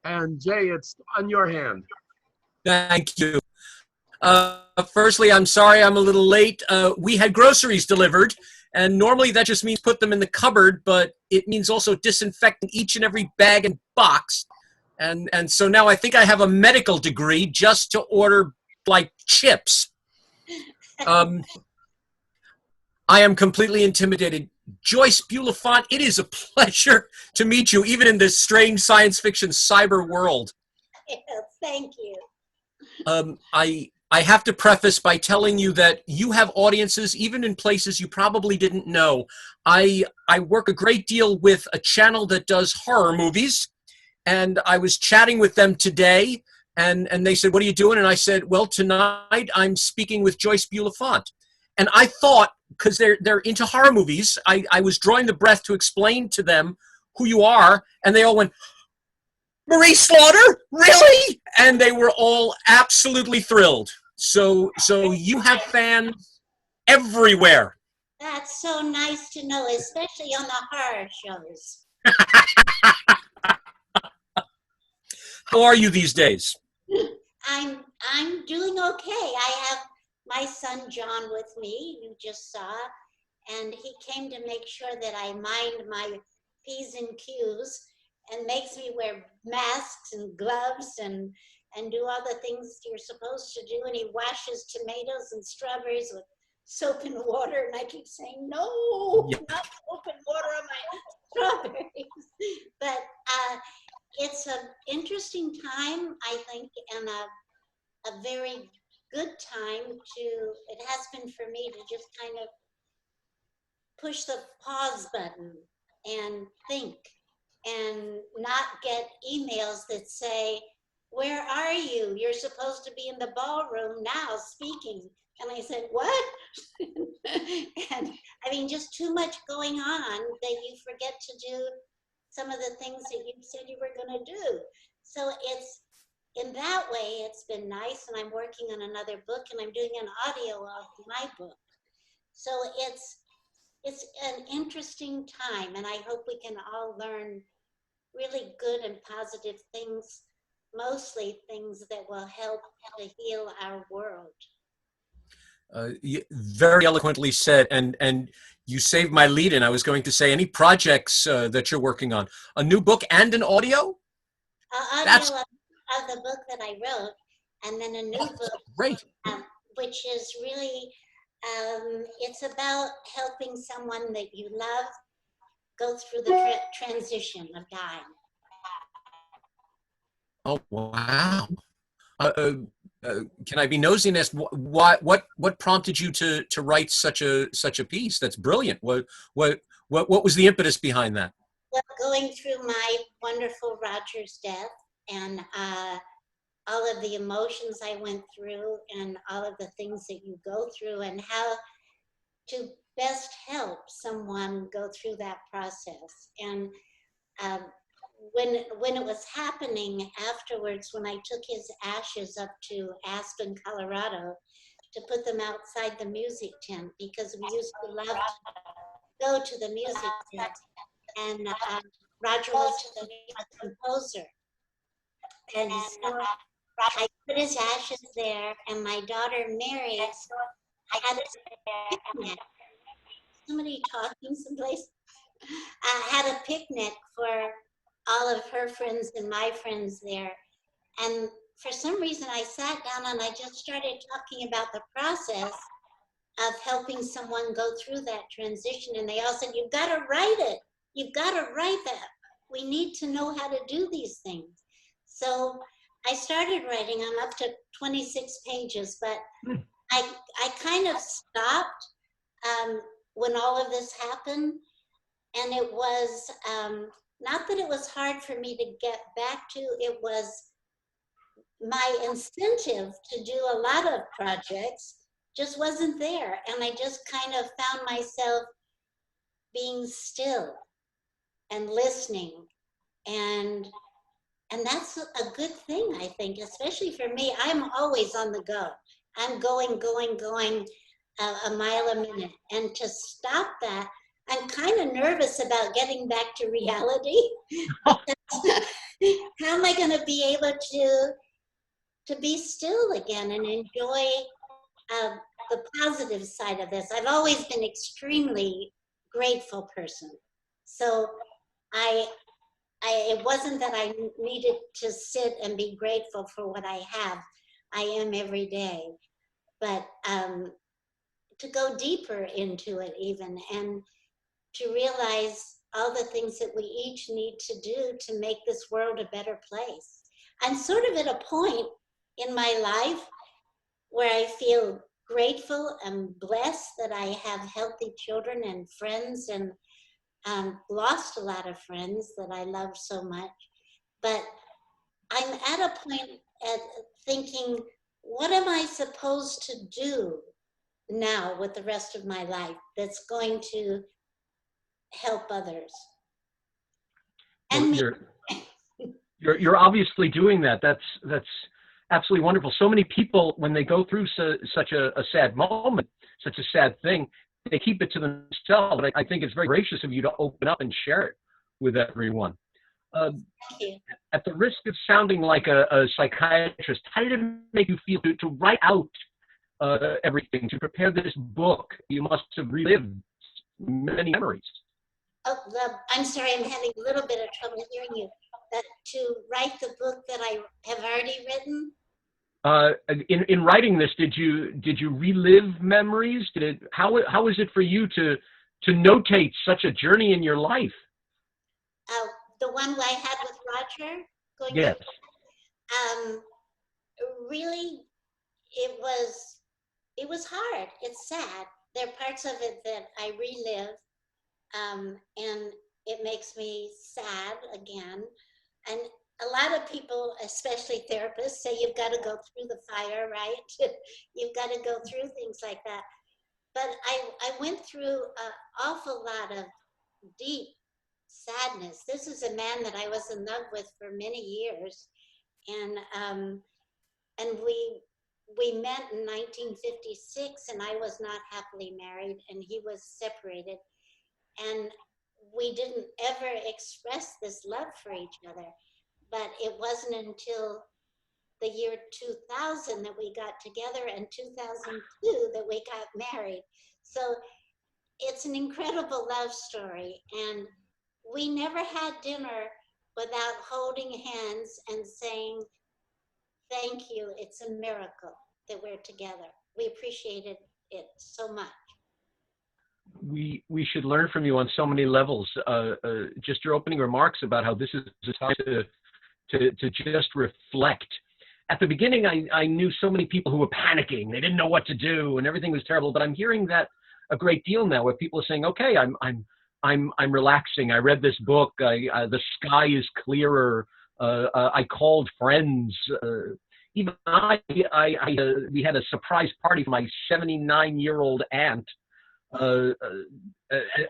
And Jay, it's on your hand. Thank you. Firstly, I'm sorry I'm a little late. We had groceries delivered, and normally that just means put them in the cupboard, but it means also disinfecting each and every bag and box. And so now I think I have a medical degree just to order, like, chips. I am completely intimidated. Joyce Bulifant, it is a pleasure to meet you, even in this strange science fiction cyber world. Thank you. I have to preface by telling you that you have audiences even in places you probably didn't know. I work a great deal with a channel that does horror movies, and I was chatting with them today, and they said, "What are you doing?" And I said, "Well, tonight I'm speaking with Joyce Bulifant." And I thought, because they're into horror movies, I was drawing the breath to explain to them who you are, and they all went, "Marie Slaughter? Really?" And they were all absolutely thrilled. So you have fans everywhere. That's so nice to know, especially on the horror shows. How are you these days? I'm doing okay. I have my son John with me, you just saw, and he came to make sure that I mind my P's and Q's and makes me wear masks and gloves and do all the things you're supposed to do. And he washes tomatoes and strawberries with soap and water. And I keep saying, no, not soap and water on my strawberries. But it's an interesting time, I think, and a very good time it has been for me to just kind of push the pause button and think and not get emails that say, "Where are you? You're supposed to be in the ballroom now speaking." And I said, "What?" And I mean, just too much going on that you forget to do some of the things that you said you were going to do. So it's, in that way, it's been nice. And I'm working on another book, and I'm doing an audio of my book. So it's an interesting time, and I hope we can all learn really good and positive things, mostly things that will help to heal our world. Very eloquently said, and you saved my lead-in. I was going to say, any projects that you're working on? A new book and an audio? Audio of the book that I wrote, and then a new book, great. Which is really, it's about helping someone that you love go through the transition of dying. Oh, wow. Can I be nosy and ask what prompted you to write such a piece? That's brilliant. What was the impetus behind that? Well, going through my wonderful Roger's death, and all of the emotions I went through, and all of the things that you go through, and how to best help someone go through that process. And when it was happening afterwards, when I took his ashes up to Aspen, Colorado, to put them outside the music tent, because we used to love to go to the music tent, and Roger was the composer. And so I put his ashes there, and my daughter Mary had a picnic. Somebody talking someplace? Had a picnic for all of her friends and my friends there. And for some reason I sat down and I just started talking about the process of helping someone go through that transition. And they all said, "You've got to write it. You've got to write that. We need to know how to do these things." So I started writing. I'm up to 26 pages, but I kind of stopped when all of this happened. And it was, not that it was hard for me to get back to, it was my incentive to do a lot of projects just wasn't there. And I just kind of found myself being still and listening. And that's a good thing, I think, especially for me. I'm always on the go. I'm going a mile a minute. And to stop that, I'm kind of nervous about getting back to reality. how am I going to be able to be still again and enjoy the positive side of this? I've always been extremely grateful person. So it wasn't that I needed to sit and be grateful for what I have. I am every day. But to go deeper into it even, and to realize all the things that we each need to do to make this world a better place. I'm sort of at a point in my life where I feel grateful and blessed that I have healthy children and friends, and lost a lot of friends that I love so much. But I'm at a point at thinking, what am I supposed to do now with the rest of my life that's going to help others? And you're obviously doing that. That's absolutely wonderful. So many people, when they go through such a sad moment, such a sad thing, they keep it to themselves. But I think it's very gracious of you to open up and share it with everyone. thank you. At the risk of sounding like a psychiatrist, how did it make you feel to write out everything, to prepare this book? You must have relived many memories. Oh, I'm sorry, I'm having a little bit of trouble hearing you. To write the book that I have already written? In writing this, did you relive memories? How was it for you to notate such a journey in your life? The one I had with Roger? Yes. Really, it was hard. It's sad. There are parts of it that I relive, and it makes me sad again. And a lot of people, especially therapists, say you've got to go through the fire, right? You've got to go through things like that. But I went through an awful lot of deep sadness. This is a man that I was in love with for many years, and we met in 1956, and I was not happily married, and he was separated, and we didn't ever express this love for each other. But it wasn't until the year 2000 that we got together, and 2002 that we got married. So it's an incredible love story, and we never had dinner without holding hands and saying, thank you, it's a miracle that we're together. We appreciated it so much. We should learn from you on so many levels. Just your opening remarks about how this is a time to just reflect. At the beginning, I knew so many people who were panicking. They didn't know what to do, and everything was terrible. But I'm hearing that a great deal now, where people are saying, "Okay, I'm relaxing. I read this book. The sky is clearer. I called friends. Even we had a surprise party for my 79-year-old aunt."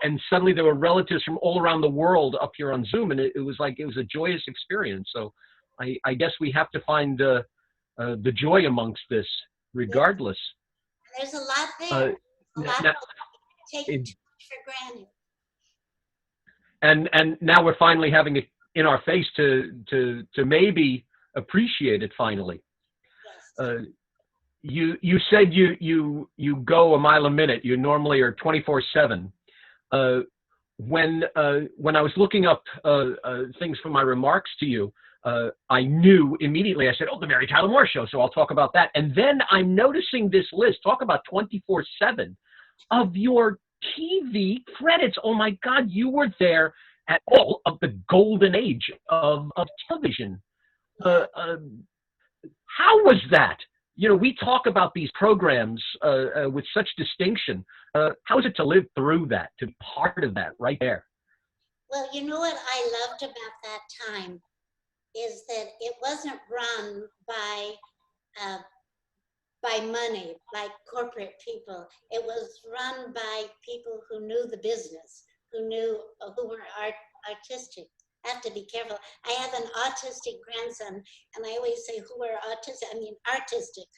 And suddenly there were relatives from all around the world up here on Zoom, and it was a joyous experience. So I guess we have to find the joy amongst this, regardless. There's a lot there. A lot of take too much for granted. And now we're finally having it in our face to maybe appreciate it finally. Yes. You said you go a mile a minute. You normally are 24/7. When I was looking up things for my remarks to you, I knew immediately. I said, "Oh, the Mary Tyler Moore Show." So I'll talk about that. And then I'm noticing this list. Talk about 24/7 of your TV credits. Oh my God, you were there at all of the golden age of television. How was that? You know, we talk about these programs with such distinction. How is it to live through that, to be part of that right there? Well, you know what I loved about that time is that it wasn't run by money, by corporate people. It was run by people who knew the business, who were artistic. I have to be careful. I have an autistic grandson, and I always say, who are autistic? I mean, artistic.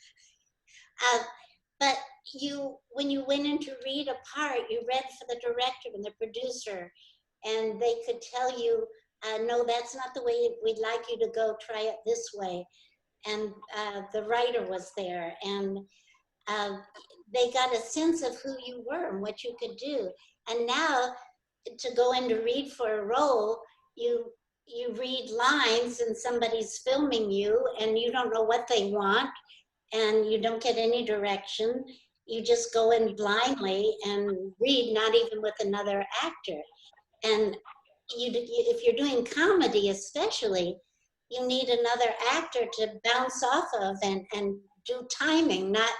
But when you went in to read a part, you read for the director and the producer, and they could tell you no, that's not the way we'd like you to go, try it this way. And the writer was there, and they got a sense of who you were and what you could do. And now to go in to read for a role, you read lines and somebody's filming you and you don't know what they want and you don't get any direction. You just go in blindly and read, not even with another actor. And if you're doing comedy especially, you need another actor to bounce off of and do timing, not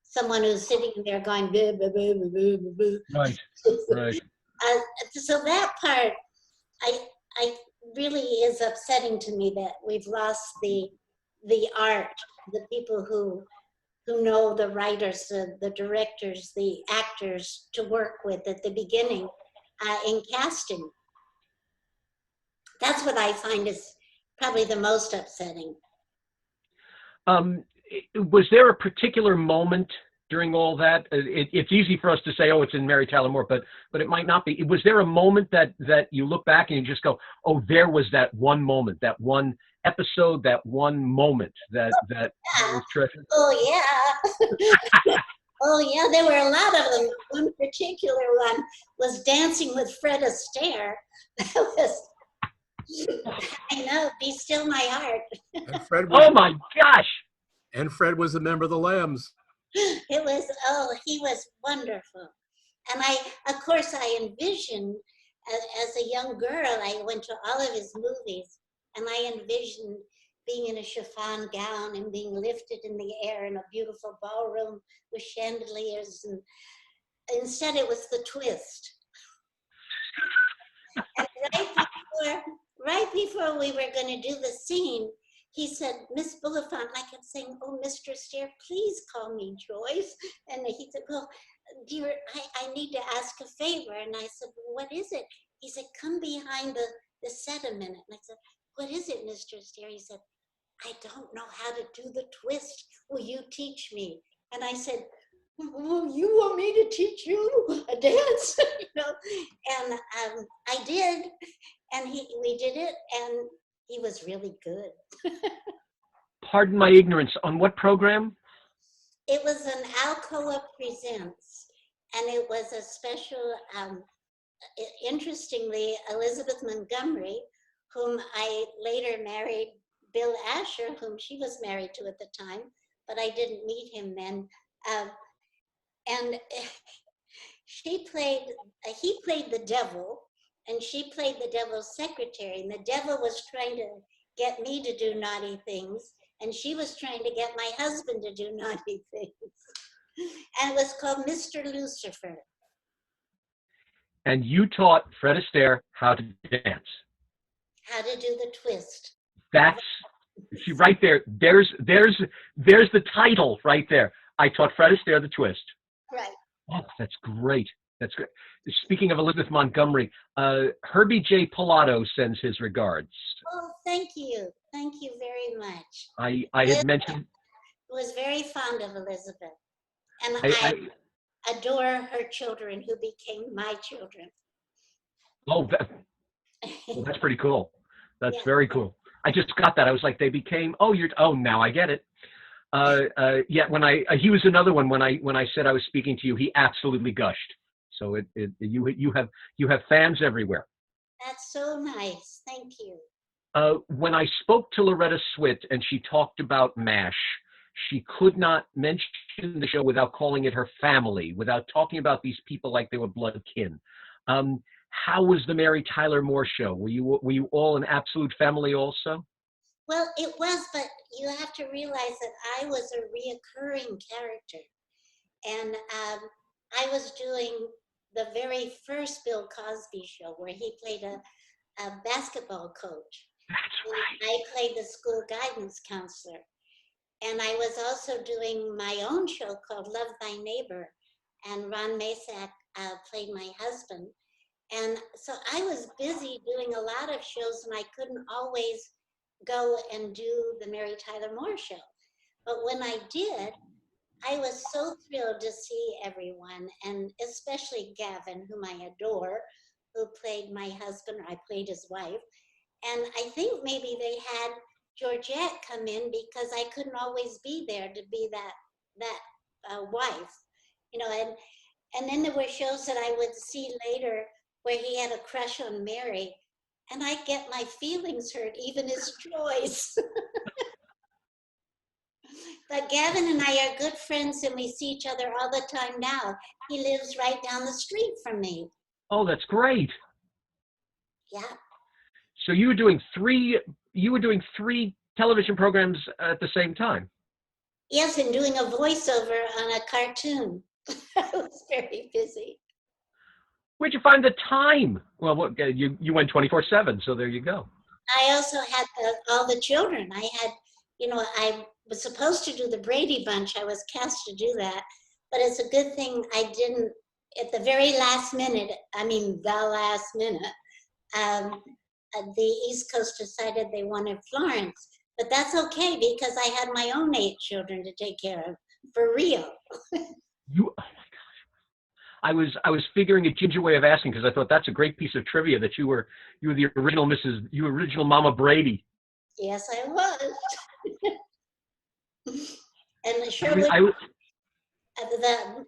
someone who's sitting there going, blah, blah, blah, blah, blah, blah. Right, right. So that part, I really is upsetting to me that we've lost the art, the people who know the writers, the directors, the actors to work with at the beginning in casting. That's what I find is probably the most upsetting. Was there a particular moment during all that? It's easy for us to say, oh, it's in Mary Tyler Moore, but it might not be. Was there a moment that you look back and you just go, oh, there was that one moment, that one episode, that one moment that was treasured? Oh, yeah. Oh, yeah, there were a lot of them. One particular one was Dancing with Fred Astaire. That was, I know, Be Still My Heart. And Fred was, Oh, my gosh. And Fred was a member of the Lambs. It was, oh, he was wonderful. And of course, I envisioned, as a young girl, I went to all of his movies, and I envisioned being in a chiffon gown and being lifted in the air in a beautiful ballroom with chandeliers. And instead, it was the twist. And right before we were going to do the scene, he said, Miss Bulifant, I kept saying, oh, Mr. Astaire, please call me Joyce. And he said, well, dear, I need to ask a favor. And I said, well, what is it? He said, come behind the set a minute. And I said, what is it, Mr. Astaire? He said, I don't know how to do the twist. Will you teach me? And I said, well, you want me to teach you a dance? You know? And I did, and we did it, and he was really good. Pardon my ignorance. On what program? It was an Alcoa Presents, and it was a special, interestingly, Elizabeth Montgomery, whom I later married, Bill Asher, whom she was married to at the time, but I didn't meet him then. And he played the devil, and she played the devil's secretary. And the devil was trying to get me to do naughty things, and she was trying to get my husband to do naughty things. And it was called Mr. Lucifer. And you taught Fred Astaire how to dance. How to do the twist. That's, see, right there. There's the title right there. I taught Fred Astaire the twist. Right. Oh, that's great. That's great. Speaking of Elizabeth Montgomery, Herbie J. Pilato sends his regards. Oh, thank you. Thank you very much. I had mentioned. Was very fond of Elizabeth. And I adore her children who became my children. Oh, well, that's pretty cool. That's Yeah. very cool. I just got that. I was like, they became, now I get it. Yeah, he was another one when I said I was speaking to you, he absolutely gushed. So you have fans everywhere. That's so nice. Thank you. When I spoke to Loretta Swit and she talked about MASH, she could not mention the show without calling it her family, without talking about these people like they were blood kin. How was the Mary Tyler Moore show? Were you all an absolute family also? Well, it was, but you have to realize that I was a reoccurring character. And I was doing the very first Bill Cosby show where he played a basketball coach. That's right. I played the school guidance counselor. And I was also doing my own show called Love Thy Neighbor. And Ron Masak played my husband. And so I was busy doing a lot of shows and I couldn't always go and do the Mary Tyler Moore show. But when I did, I was so thrilled to see everyone, and especially Gavin, whom I adore, who played my husband, or I played his wife. And I think maybe they had Georgette come in because I couldn't always be there to be that wife, you know. And then there were shows that I would see later where he had a crush on Mary, and I get my feelings hurt, even as Joyce. But Gavin and I are good friends, and we see each other all the time now. He lives right down the street from me. Oh, that's great. Yeah. So you were doing three television programs at the same time. Yes, and doing a voiceover on a cartoon. I was very busy. Where'd you find the time? Well, what, you went 24/7, so there you go. I also had all the children. I had, you know, I was supposed to do the Brady Bunch. I was cast to do that. But it's a good thing I didn't at the very last minute. I mean, the last minute. The East Coast decided they wanted Florence. But that's okay because I had my own 8 children to take care of, for real. Oh my gosh. I was figuring a ginger way of asking because I thought that's a great piece of trivia that you were the original Mama Brady. Yes, I was. And the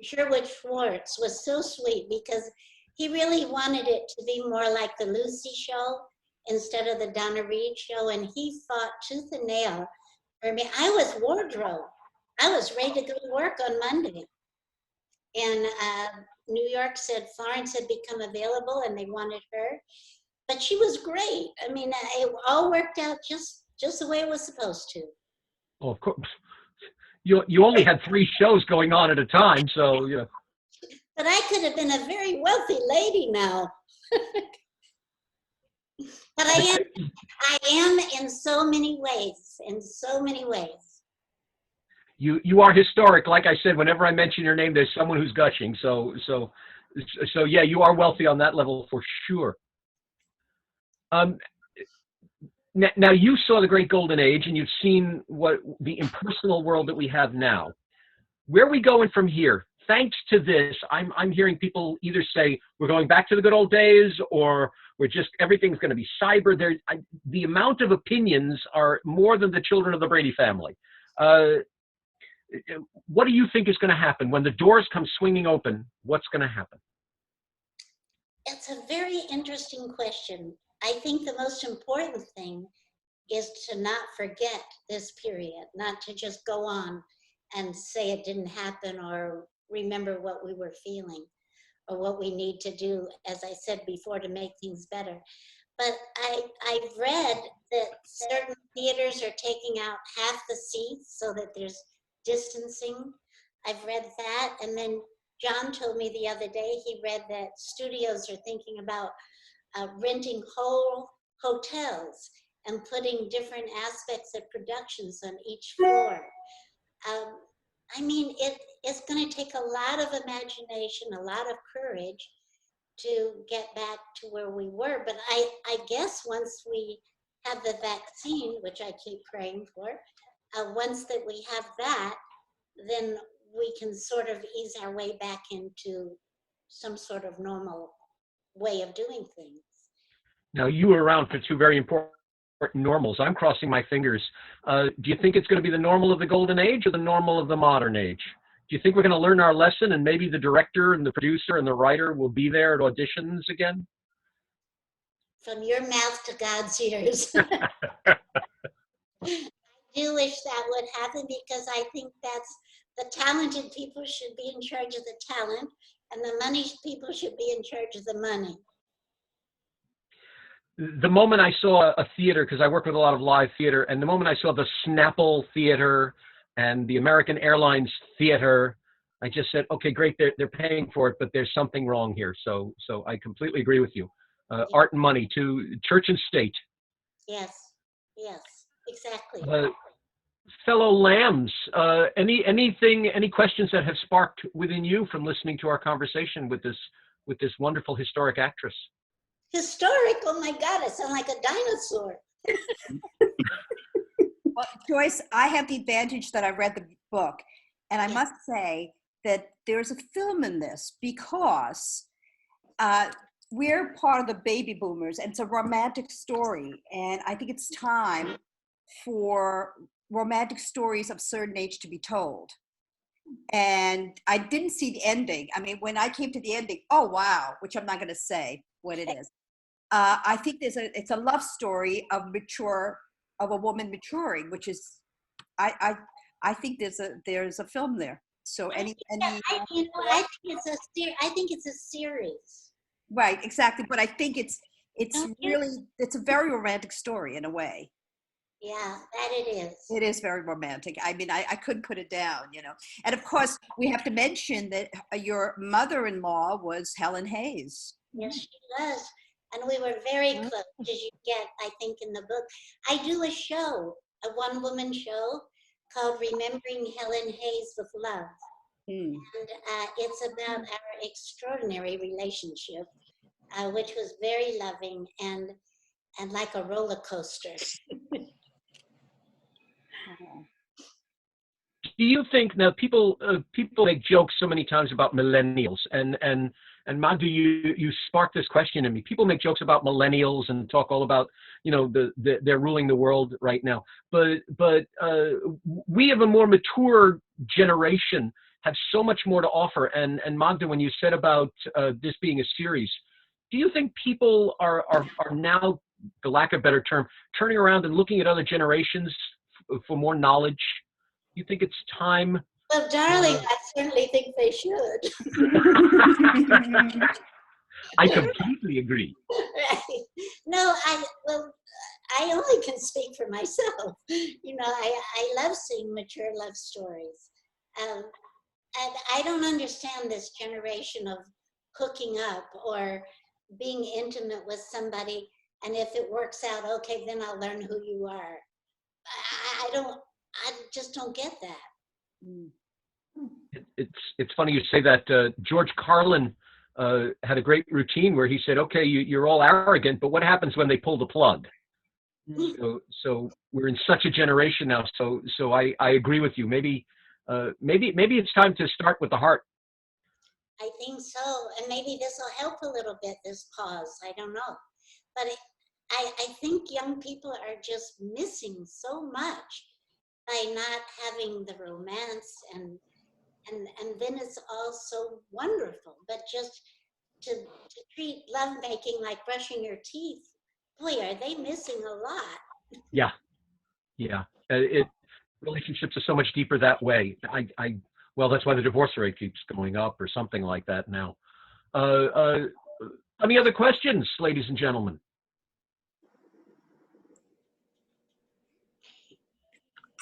Sherwood Schwartz was so sweet because he really wanted it to be more like the Lucy show instead of the Donna Reed show, and he fought tooth and nail for me. I was wardrobe. I was ready to go to work on Monday. And New York said Florence had become available and they wanted her. But she was great. I mean, it all worked out just the way it was supposed to. Oh, of course. You only had 3 shows going on at a time, so yeah. But I could have been a very wealthy lady now. But I am in so many ways, You are historic. Like I said, whenever I mention your name, there's someone who's gushing. So yeah, you are wealthy on that level for sure. Now you saw the Great Golden Age, and you've seen what the impersonal world that we have now. Where are we going from here? Thanks to this, I'm hearing people either say we're going back to the good old days, or everything's going to be cyber. The amount of opinions are more than the children of the Brady family. What do you think is going to happen when the doors come swinging open? What's going to happen? It's a very interesting question. I think the most important thing is to not forget this period, not to just go on and say it didn't happen or remember what we were feeling or what we need to do, as I said before, to make things better. But I've read that certain theaters are taking out half the seats so that there's distancing. I've read that. And then John told me the other day he read that studios are thinking about renting whole hotels and putting different aspects of productions on each floor. I mean, it's going to take a lot of imagination, a lot of courage to get back to where we were. But I guess once we have the vaccine, which I keep praying for, once that we have that, then we can sort of ease our way back into some sort of normal way of doing things. Now, you were around for 2 very important normals. I'm crossing my fingers. Do you think it's going to be the normal of the Golden Age or the normal of the modern age? Do you think we're going to learn our lesson and maybe the director and the producer and the writer will be there at auditions again? From your mouth to God's ears. I do wish that would happen because I think that's the talented people should be in charge of the talent and the money people should be in charge of the money. The moment I saw a theater, because I work with a lot of live theater, and the moment I saw the Snapple Theater and the American Airlines Theater, I just said, okay, great, they're paying for it, but there's something wrong here. So I completely agree with you. Yeah. Art and money to church and state. Yes, exactly. Fellow lambs, any questions that have sparked within you from listening to our conversation with this wonderful historic actress? Historic? Oh my God, I sound like a dinosaur. Well, Joyce, I have the advantage that I read the book, and I must say that there's a film in this because we're part of the baby boomers, and it's a romantic story. And I think it's time for romantic stories of certain age to be told. And I didn't see the ending. I mean, when I came to the ending, oh wow, which I'm not going to say what it is. I think it's a love story of a woman maturing, which is, I think there's a film there. So I think it's a series. right, exactly. But I think it's Don't you? really, it's a very romantic story in a way. Yeah, that it is. It is very romantic. I mean, I couldn't put it down, And of course, we have to mention that your mother-in-law was Helen Hayes. Yes, she was. And we were very close, as you get, I think, in the book. I do a show, a one-woman show called Remembering Helen Hayes with Love. Hmm. And it's about our extraordinary relationship, which was very loving and like a roller coaster. Do you think now people make jokes so many times about millennials and Magda, you sparked this question in me. People make jokes about millennials and talk all about they're ruling the world right now. But we have a more mature generation have so much more to offer. And Magda, when you said about this being a series, do you think people are now, for lack of a better term, turning around and looking at other generations for more knowledge? You think it's time? Well, darling, I certainly think they should. I completely agree. Right. No, I only can speak for myself. I love seeing mature love stories. And I don't understand this generation of hooking up or being intimate with somebody, and if it works out, okay, then I'll learn who you are. I just don't get that. It's funny you say that. George Carlin had a great routine where he said, okay, you're all arrogant, but what happens when they pull the plug? So we're in such a generation now. So I agree with you. Maybe it's time to start with the heart. I think so. And maybe this will help a little bit, this pause. I don't know. But I think young people are just missing so much by not having the romance and then it's all so wonderful. But just to treat lovemaking like brushing your teeth, boy, are they missing a lot. Yeah. Relationships are so much deeper that way. Well, that's why the divorce rate keeps going up or something like that now. Any other questions, ladies and gentlemen?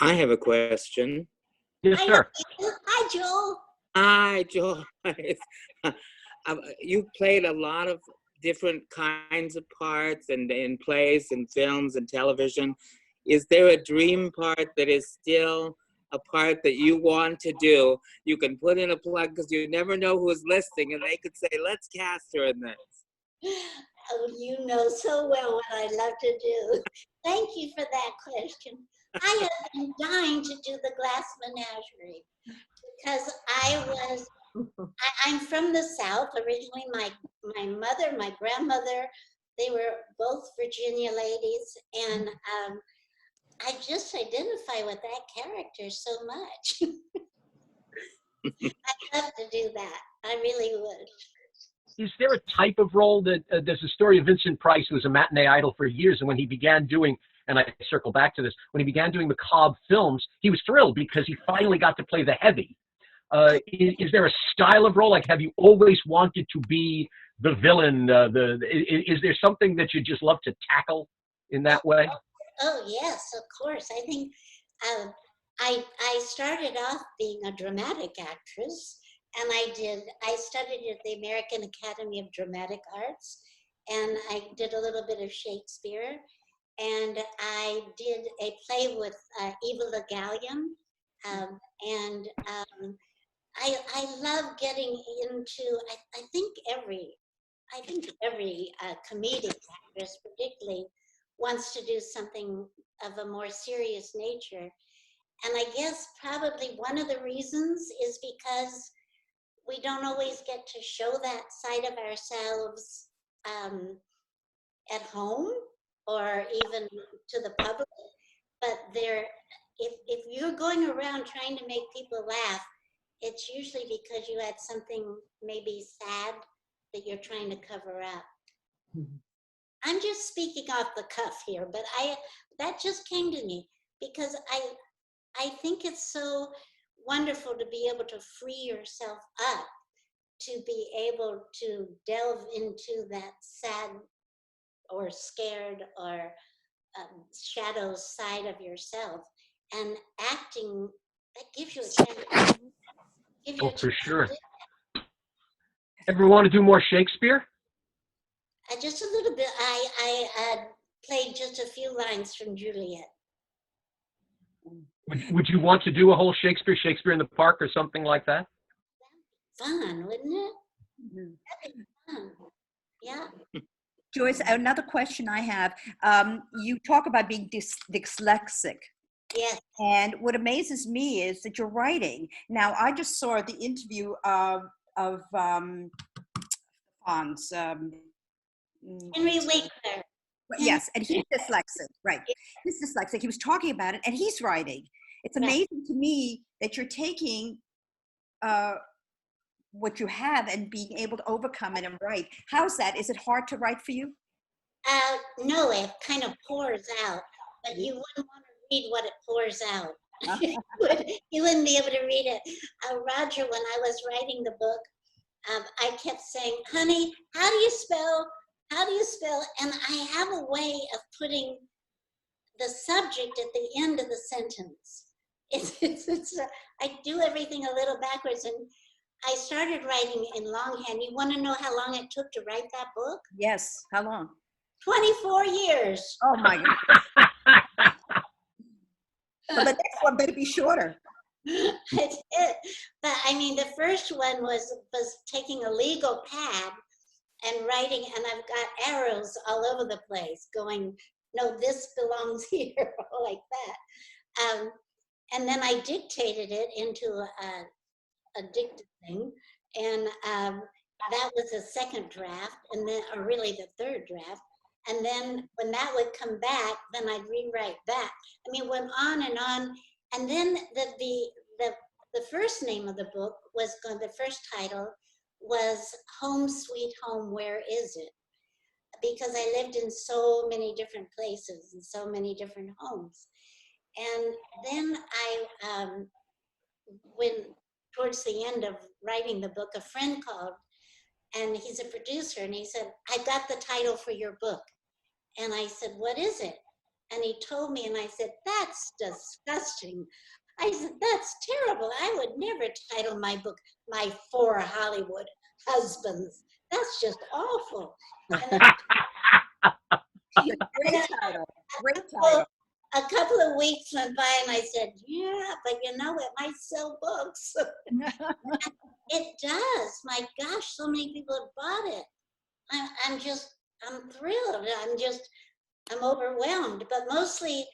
I have a question. Yes, sir. Hi, Joel. Hi, Joyce. You played a lot of different kinds of parts and in plays and films and television. Is there a dream part that is still a part that you want to do? You can put in a plug because you never know who's listening and they could say, let's cast her in this. Oh, you know so well what I love to do. Thank you for that question. I have been dying to do the Glass Menagerie because I'm from the South. Originally, my mother, my grandmother, they were both Virginia ladies, and I just identify with that character so much. I'd love to do that. I really would. Is there a type of role that there's a story of Vincent Price, who was a matinee idol for years, and when he began doing, and I circle back to this, when he began doing macabre films, he was thrilled because he finally got to play the heavy. Is there a style of role? Like, have you always wanted to be the villain? Is there something that you just love to tackle in that way? Oh yes, of course. I think I started off being a dramatic actress, and I studied at the American Academy of Dramatic Arts, and I did a little bit of Shakespeare, and I did a play with Eva Le Gallion, and I love getting into. I think every comedic actress, particularly, wants to do something of a more serious nature. And I guess probably one of the reasons is because we don't always get to show that side of ourselves at home or even to the public. But if you're going around trying to make people laugh, it's usually because you had something maybe sad that you're trying to cover up. I'm just speaking off the cuff here, but that just came to me because I think it's so wonderful to be able to free yourself up, to be able to delve into that sad or scared or shadow side of yourself, and acting, that gives you a chance. Oh, for sure. Ever want to do more Shakespeare? Just a little bit. I played just a few lines from Juliet. Would you want to do a whole Shakespeare in the Park or something like that? Fun, wouldn't it? Mhm. That'd be fun. Yeah. Joyce, another question I have. You talk about being dyslexic. Yes. And what amazes me is that you're writing. Now, I just saw the interview of Hans. Henry Winkler. Yes, and he's dyslexic, right? He's dyslexic. He was talking about it, and he's writing. It's amazing to me that you're taking what you have and being able to overcome it and write. How's that? Is it hard to write for you? No, it kind of pours out, but you wouldn't want to read what it pours out. You wouldn't be able to read it. Roger, when I was writing the book, I kept saying, honey, how do you spell? How do you spell? And I have a way of putting the subject at the end of the sentence. I do everything a little backwards, and I started writing in longhand. You want to know how long it took to write that book? Yes. How long? 24 years. Oh my God. Well, the next one better be shorter. It did. But I mean, the first one was taking a legal pad and writing, and I've got arrows all over the place going, no, this belongs here, like that. And then I dictated it into a dictated thing, and that was the second draft, and then, or really the third draft. And then when that would come back, then I'd rewrite that. I mean, it went on and on. And then the first name of the book was the first title was Home Sweet Home, Where Is It? Because I lived in so many different places and so many different homes. And then when towards the end of writing the book, a friend called, and he's a producer, and he said, I got the title for your book. And I said, what is it? And he told me, and I said, that's disgusting. I said, that's terrible. I would never title my book, My 4 Hollywood Husbands. That's just awful. Great title. Great title. A couple of weeks went by, and I said, yeah, but you know, it might sell books. It does. My gosh, so many people have bought it. I'm thrilled. I'm overwhelmed. But mostly,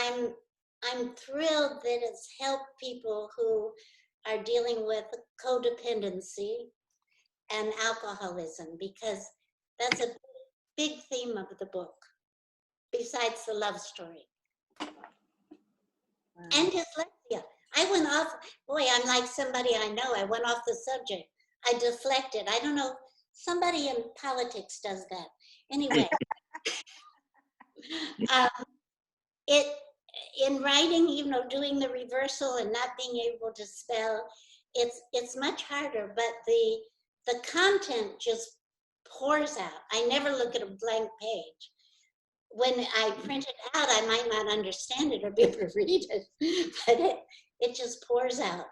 I'm thrilled that it's helped people who are dealing with codependency and alcoholism, because that's a big theme of the book, besides the love story. Wow. And dyslexia. I went off, boy, I'm like somebody I know. I went off the subject. I deflected. I don't know, somebody in politics does that. Anyway, in writing, doing the reversal and not being able to spell, it's much harder, but the content just pours out. I never look at a blank page. When I print it out, I might not understand it or be able to read it, but it just pours out.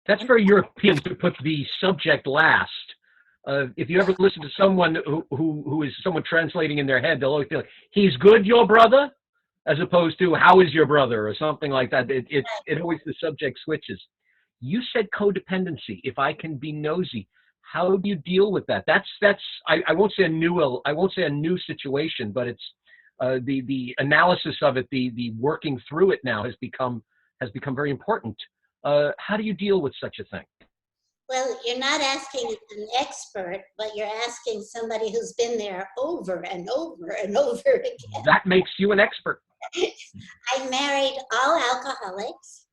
That's very European to put the subject last. If you ever listen to someone who is someone translating in their head, they'll always be like, he's good, your brother? As opposed to, how is your brother? Or something like that. It always, the subject switches. You said codependency. If I can be nosy, how do you deal with that? I won't say a new situation, but it's the analysis of it, the working through it now has become very important. How do you deal with such a thing? Well, you're not asking an expert, but you're asking somebody who's been there over and over and over again. That makes you an expert. I married all alcoholics,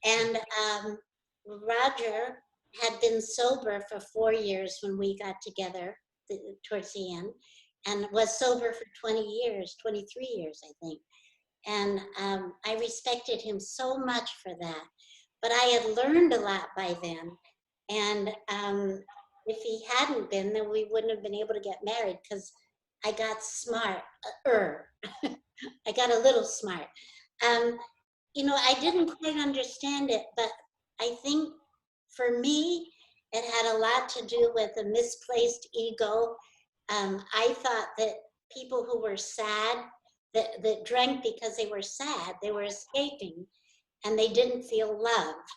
and Roger had been sober for 4 years when we got together towards the end, and was sober for 20 years, 23 years, I think. And I respected him so much for that. But I had learned a lot by then. And if he hadn't been, then we wouldn't have been able to get married, because I got smart. I got a little smart. You know, I didn't quite understand it, but I think for me, it had a lot to do with a misplaced ego. I thought that people who were sad, that drank because they were sad, they were escaping, and they didn't feel loved.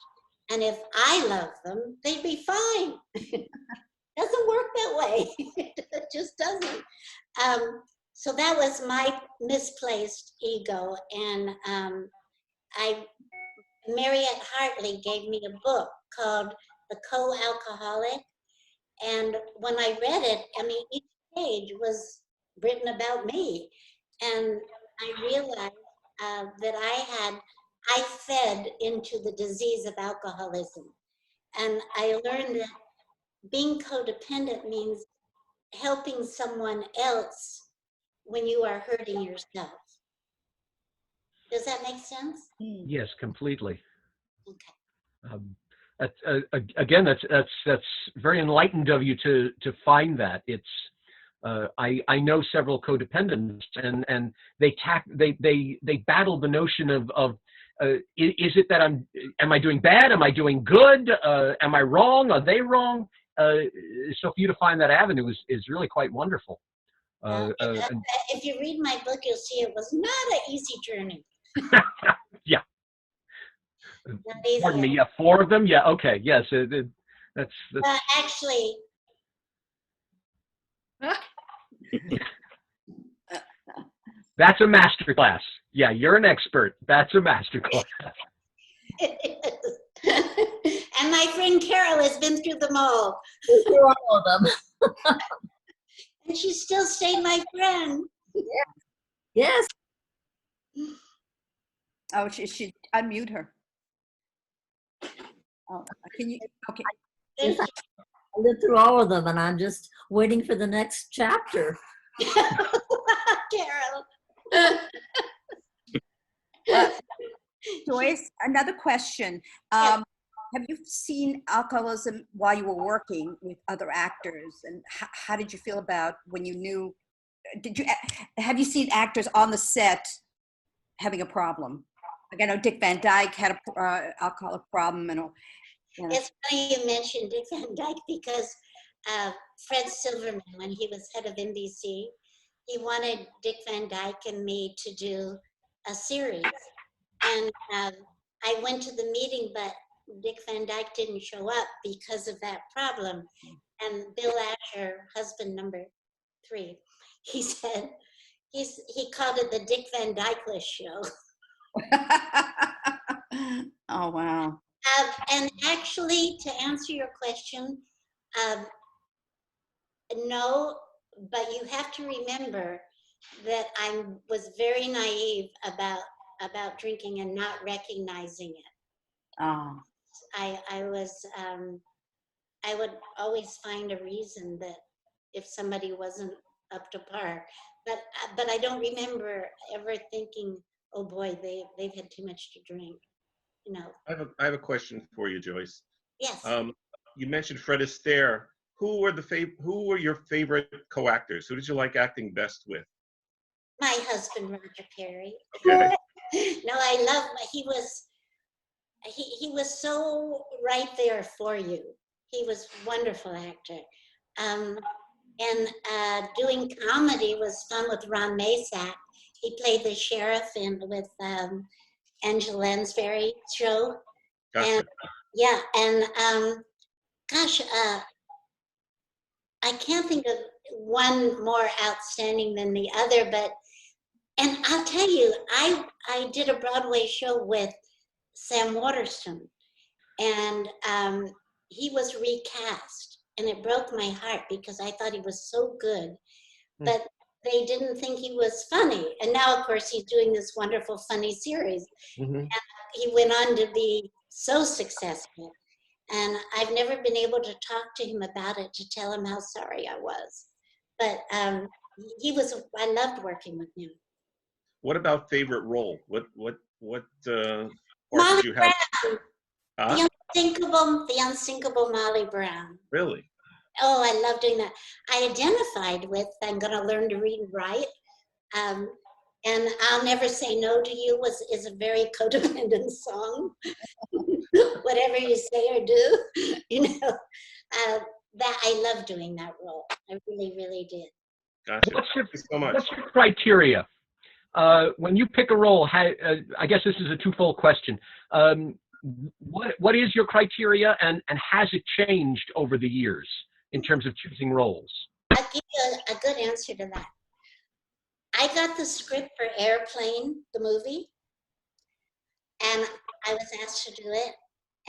And if I loved them, they'd be fine. Doesn't work that way. It just doesn't. So that was my misplaced ego. And Mariette Hartley gave me a book called The Co-Alcoholic. And when I read it, I mean, each page was written about me. And I realized that I fed into the disease of alcoholism. And I learned that being codependent means helping someone else when you are hurting yourself. Does that make sense? Yes, completely. Okay. Again, that's very enlightened of you to find that. It's I know several codependents, and they battle the notion of is it that am I doing bad? Am I doing good? Am I wrong? Are they wrong? So for you to find that avenue is really quite wonderful. If you read my book, you'll see it was not an easy journey. Yeah. Not easy. Pardon me. Yeah, 4 of them. Yeah. Okay. Yes. That's Actually, that's a master class. Yeah, you're an expert. That's a master class. and my friend Carol has been through them all. Through all of them. And she still stayed my friend. Yes. Oh, she should unmute her. Oh, can you? Okay. Yes, I lived through all of them, and I'm just waiting for the next chapter. Carol. Joyce, another question. Yes. Have you seen alcoholism while you were working with other actors, and how did you feel about when you knew? Have you seen actors on the set having a problem? Like I know Dick Van Dyke had a alcoholic problem, and It's funny you mentioned Dick Van Dyke, because Fred Silverman, when he was head of NBC, he wanted Dick Van Dyke and me to do a series. And I went to the meeting, but Dick Van Dyke didn't show up because of that problem. And Bill Asher, husband number 3, he said, he called it the Dick Van Dyke-less show. Oh, wow. And actually, to answer your question, no, but you have to remember that I was very naive about drinking and not recognizing it. Oh. I would always find a reason that if somebody wasn't up to par, but I don't remember ever thinking, oh boy, they've had too much to drink, you know. I have a question for you, Joyce. Yes. You mentioned Fred Astaire. Who were your favorite co-actors? Who did you like acting best with? My husband, Roger Perry. Okay. No, I love, he was so right there for you. He was a wonderful actor. And doing comedy was fun with Ron Masak. He played the sheriff with Angela Lansbury show. Gotcha. And yeah, and gosh, I can't think of one more outstanding than the other, and I'll tell you, I did a Broadway show with Sam Waterston, and he was recast, and it broke my heart because I thought he was so good, but they didn't think he was funny. And now, of course, he's doing this wonderful, funny series. Mhm. He went on to be so successful. And I've never been able to talk to him about it to tell him how sorry I was. But I loved working with him. What about favorite role? What part Molly did you have? Brown, Huh? the unsinkable Molly Brown. Really? Oh, I love doing that. I identified with I'm going to learn to read and write. Um, and I'll Never Say No to You is a very codependent song. Whatever you say or do, that I love doing that role. I really, really did. Gotcha. What's your, Thank you so much. what's your criteria? When you pick a role, I guess this is a twofold question. What is your criteria, and has it changed over the years in terms of choosing roles? I'll give you a good answer to that. I got the script for Airplane, the movie, and I was asked to do it.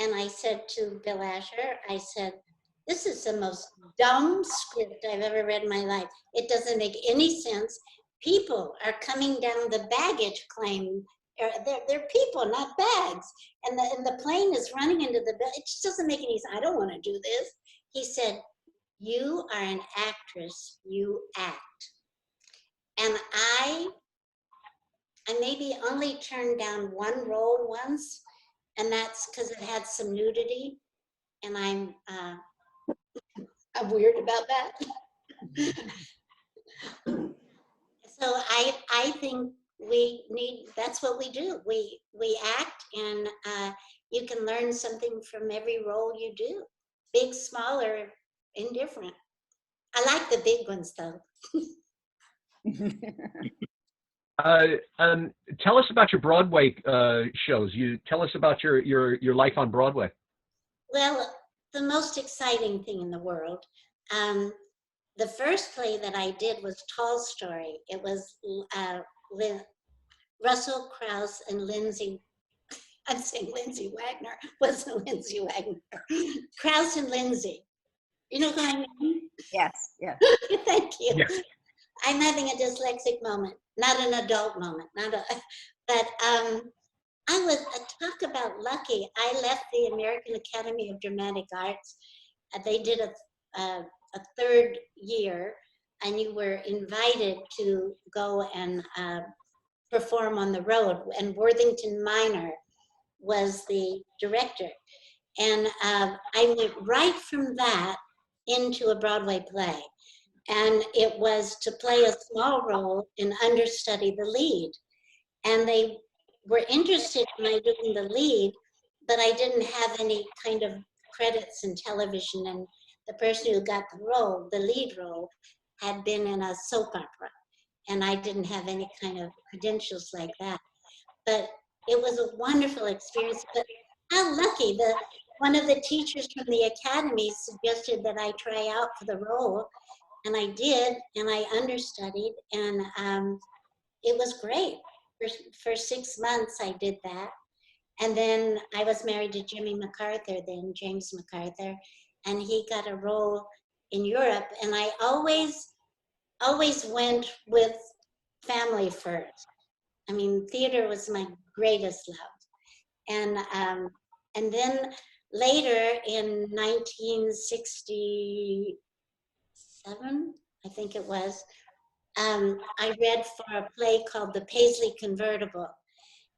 And I said to Bill Asher, I said, this is the most dumb script I've ever read in my life. It doesn't make any sense. People are coming down the baggage claim. They're people, not bags. And the plane is running into the, it just doesn't make any sense. I don't want to do this. He said, you are an actress, you act. And I maybe only turned down one role once, and that's because it had some nudity, and I'm weird about that. So I think that's what we do. We act, and you can learn something from every role you do, big, small, or indifferent. I like the big ones though. Tell us about your Broadway shows. You tell us about your life on Broadway. Well, the most exciting thing in the world. The first play that I did was Tall Story. It was with Russell Crouse and Lindsay. I'm saying Lindsay Wagner. Wasn't Lindsay Wagner. Crouse and Lindsay. You know what I mean? Yes, yes. Thank you. Yes. I'm having a dyslexic moment, not an adult moment, but talk about lucky. I left the American Academy of Dramatic Arts. They did a third year, and you were invited to go and perform on the road. And Worthington Minor was the director. And I went right from that into a Broadway play. And it was to play a small role and understudy the lead. And they were interested in my doing the lead, but I didn't have any kind of credits in television. And the person who got the role, the lead role, had been in a soap opera. And I didn't have any kind of credentials like that. But it was a wonderful experience. But how lucky, one of the teachers from the academy suggested that I try out for the role. And I did, and I understudied, and it was great. For 6 months, I did that. And then I was married to Jimmy MacArthur, then James MacArthur, and he got a role in Europe. And I always went with family first. I mean, theater was my greatest love. And then later in 1960, I think it was, I read for a play called The Paisley Convertible,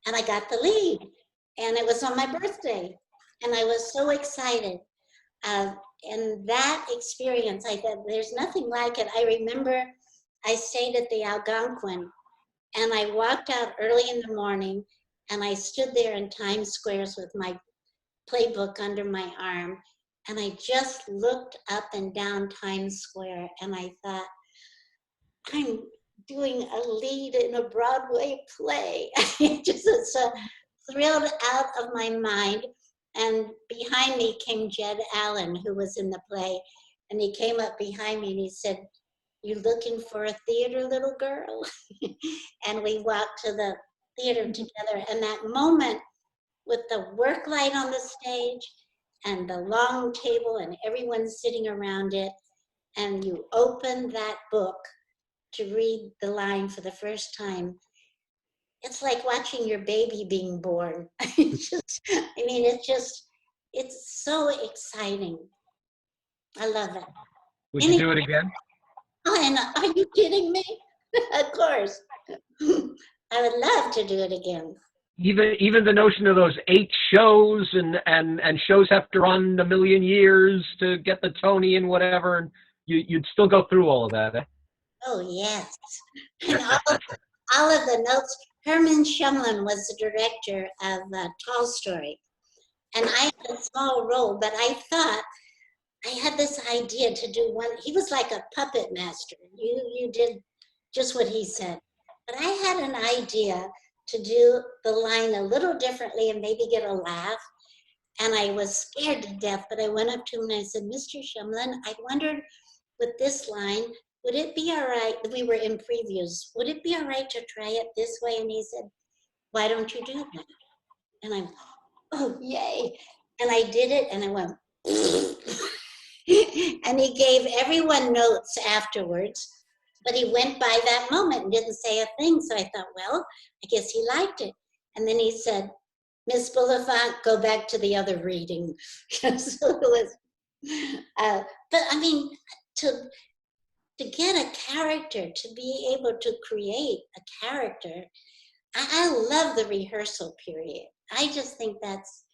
and I got the lead, and it was on my birthday, and I was so excited. And that experience, I thought, there's nothing like it. I remember I stayed at the Algonquin, and I walked out early in the morning, and I stood there in Times Square with my playbook under my arm, and I just looked up and down Times Square, and I thought, I'm doing a lead in a Broadway play. I just was so thrilled out of my mind. And behind me came Jed Allen, who was in the play, and he came up behind me and he said, "You looking for a theater, little girl?" And we walked to the theater together, and that moment with the work light on the stage and the long table and everyone's sitting around it, and you open that book to read the line for the first time, it's like watching your baby being born. It's so exciting. I love it. Would you do it again? Oh, and are you kidding me? Of course. I would love to do it again. Even the notion of those 8 shows and shows have to run a million years to get the Tony and whatever, and you'd still go through all of that, eh? Oh, yes. And all of the notes. Herman Shumlin was the director of Tolstoy. And I had a small role, but I thought I had this idea to do one. He was like a puppet master. You did just what he said. But I had an idea to do the line a little differently and maybe get a laugh. And I was scared to death, but I went up to him and I said, Mr. Shumlin, I wondered with this line, would it be all right? We were in previews. Would it be all right to try it this way? And he said, why don't you do that? And I'm, oh, yay. And I did it and I went, and he gave everyone notes afterwards, but he went by that moment and didn't say a thing. So I thought, well, I guess he liked it. And then he said, Miss Bulifant, go back to the other reading. So it was, but I mean, to get a character, to be able to create a character, I love the rehearsal period. I just think that's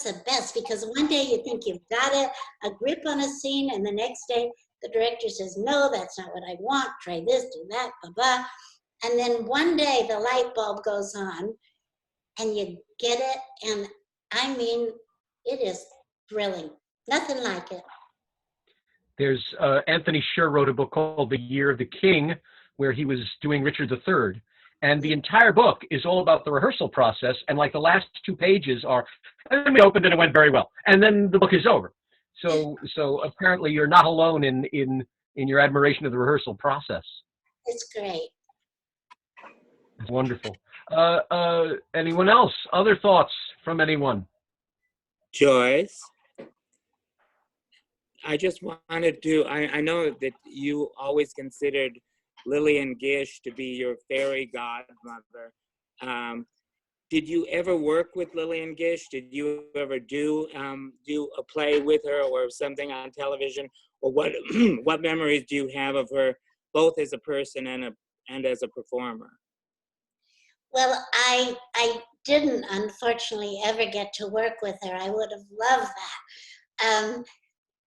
the best, because one day you think you've got a grip on a scene, and the next day the director says, no, that's not what I want, try this, do that, blah, blah. And then one day the light bulb goes on and you get it, and I mean, it is thrilling. Nothing like it. There's Anthony Sher wrote a book called The Year of the King, where he was doing Richard III. And the entire book is all about the rehearsal process. And like the last 2 pages are, and then we opened and it went very well. And then the book is over. So apparently you're not alone in your admiration of the rehearsal process. It's great. It's wonderful. Anyone else? Other thoughts from anyone? Joyce, I just wanted to, I know that you always considered Lillian Gish to be your fairy godmother. Did you ever work with Lillian Gish? Did you ever do a play with her or something on television? Or what what memories do you have of her, both as a person and as a performer? Well, I didn't, unfortunately, ever get to work with her. I would have loved that.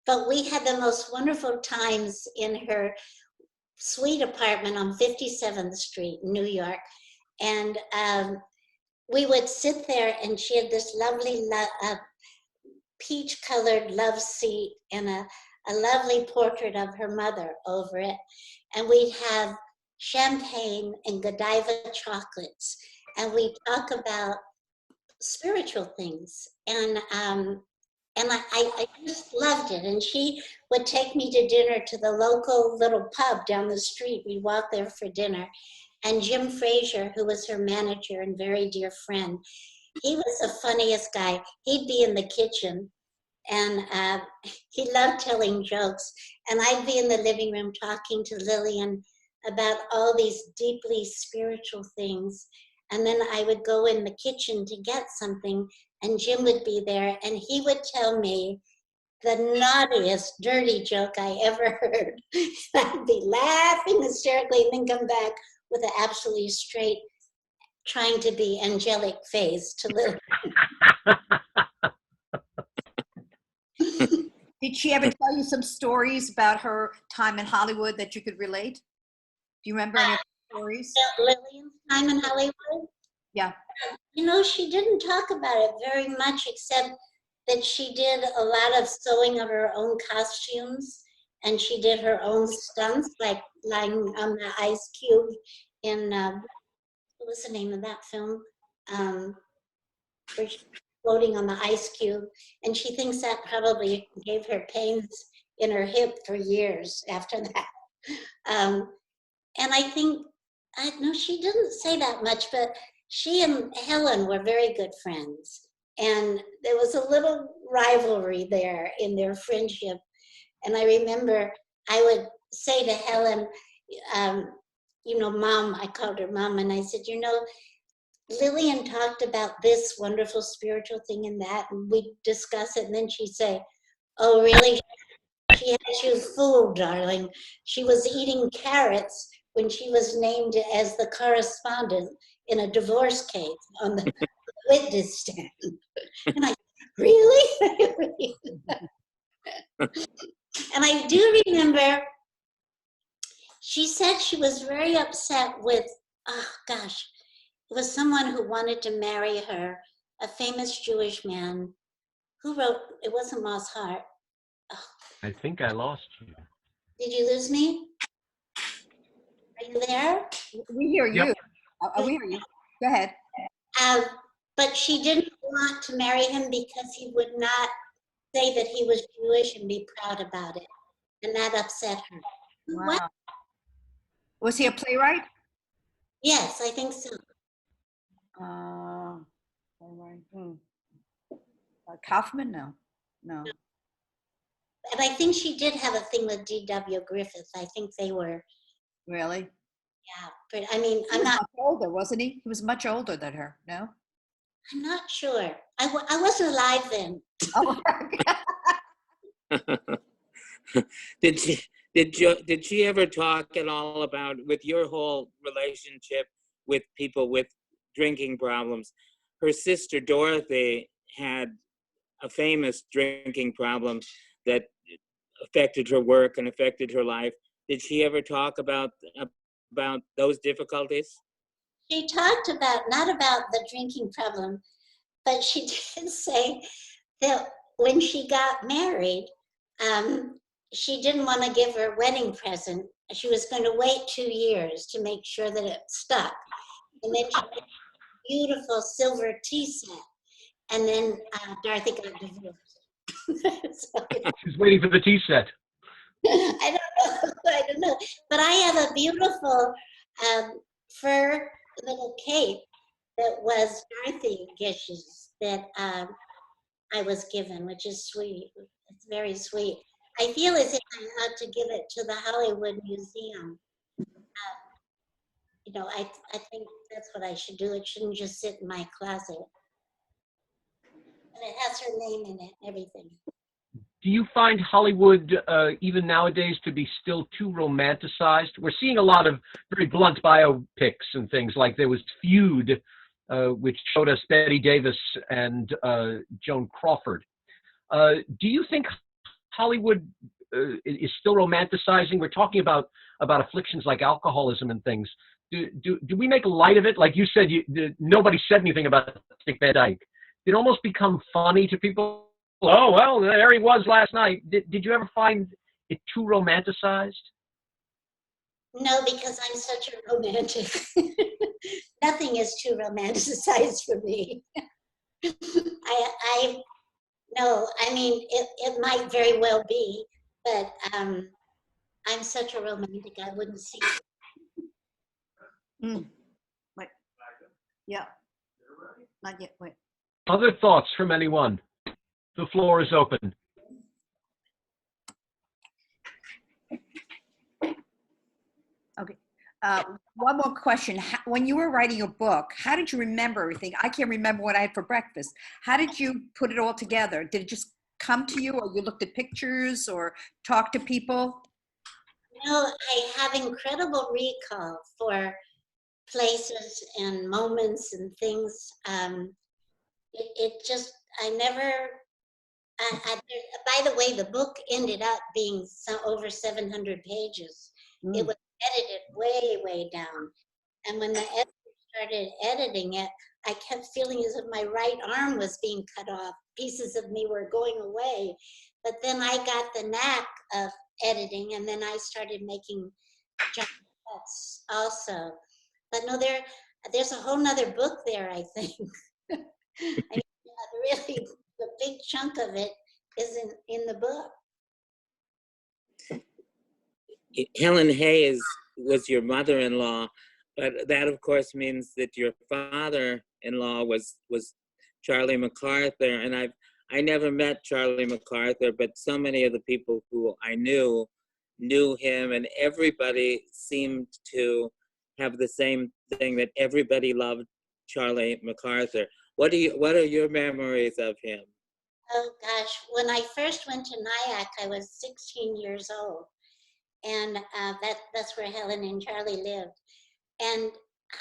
But we had the most wonderful times in her suite apartment on 57th Street, New York. And we would sit there, and she had this lovely peach-colored love seat and a lovely portrait of her mother over it. And we'd have champagne and Godiva chocolates, and we'd talk about spiritual things. And I just loved it. And she would take me to dinner to the local little pub down the street. We'd walk there for dinner. And Jim Frazier, who was her manager and very dear friend, he was the funniest guy. He'd be in the kitchen, and he loved telling jokes. And I'd be in the living room talking to Lillian about all these deeply spiritual things. And then I would go in the kitchen to get something, and Jim would be there, and he would tell me the naughtiest, dirty joke I ever heard. I'd be laughing hysterically and then come back with an absolutely straight, trying to be angelic face to Lily. Did she ever tell you some stories about her time in Hollywood that you could relate? Do you remember any of the stories? Lillian's time in Hollywood? Yeah. You know, she didn't talk about it very much, except that she did a lot of sewing of her own costumes, and she did her own stunts, like lying on the ice cube in, what was the name of that film? Where she's floating on the ice cube, and she thinks that probably gave her pains in her hip for years after that. And I think, no, she didn't say that much, but she and Helen were very good friends. And there was a little rivalry there in their friendship. And I remember I would say to Helen, Mom, I called her Mom, and I said, Lillian talked about this wonderful spiritual thing and that, and we'd discuss it, and then she'd say, oh, really? She had you fooled, darling. She was eating carrots when she was named as the correspondent in a divorce case on the witness stand. And I, really? And I do remember she said she was very upset with, it was someone who wanted to marry her, a famous Jewish man who wrote, it wasn't Moss Hart. Oh, I think I lost you. did you lose me? Are you there? We hear you. Yep. We hear you. Go ahead. But she didn't want to marry him because he would not say that he was Jewish and be proud about it. And that upset her. Wow. What? Was he a playwright? Yes, I think so. Kaufman? No. And I think she did have a thing with D.W. Griffith. I think they were, Really? yeah. But I mean, He was much older, wasn't he? He was much older than her. No. I'm not sure. I wasn't alive then. Oh. Did she ever talk at all about, with your whole relationship with people with drinking problems? Her sister Dorothy had a famous drinking problem that affected her work and affected her life. Did she ever talk about those difficulties? She talked about, not about the drinking problem, but she did say that when she got married, she didn't want to give her wedding present. She was going to wait 2 years to make sure that it stuck. And then she got a beautiful silver tea set. And then Dorothy got divorced. So, She's waiting for the tea set. I don't know. But I have a beautiful fur little cape that was Dorothy Gish's that I was given, which is sweet. It's very sweet. I feel as if I ought to give it to the Hollywood Museum. I think that's what I should do. It shouldn't just sit in my closet. And it has her name in it and everything. Do you find Hollywood, even nowadays, to be still too romanticized? We're seeing a lot of very blunt biopics and things, like there was Feud, which showed us Betty Davis and Joan Crawford. Do you think Hollywood is still romanticizing? We're talking about afflictions like alcoholism and things. Do we make light of it? Like you said, nobody said anything about Dick Van Dyke. It almost become funny to people. Oh, well, there he was last night. Did you ever find it too romanticized? No, because I'm such a romantic. Nothing is too romanticized for me. I mean, it might very well be, but I'm such a romantic, I wouldn't see it. Wait. Yeah. Not yet. Wait. Other thoughts from anyone? The floor is open. Okay. One more question. When you were writing your book, how did you remember everything? I can't remember what I had for breakfast. How did you put it all together? Did it just come to you, or you looked at pictures or talked to people? I have incredible recall for places and moments and things. By the way, the book ended up being over 700 pages. It was edited way down. And when the editor started editing it, I kept feeling as if my right arm was being cut off. Pieces of me were going away. But then I got the knack of editing, and then I started making giant cuts also. But no, there's a whole nother book there, I think. Really, the big chunk of it is in the book. Helen Hayes was your mother-in-law, but that of course means that your father-in-law was Charlie MacArthur, and I never met Charlie MacArthur, but so many of the people who I knew him, and everybody seemed to have the same thing, that everybody loved Charlie MacArthur. What are your memories of him? Oh gosh, when I first went to Nyack, I was 16 years old, and that's where Helen and Charlie lived. And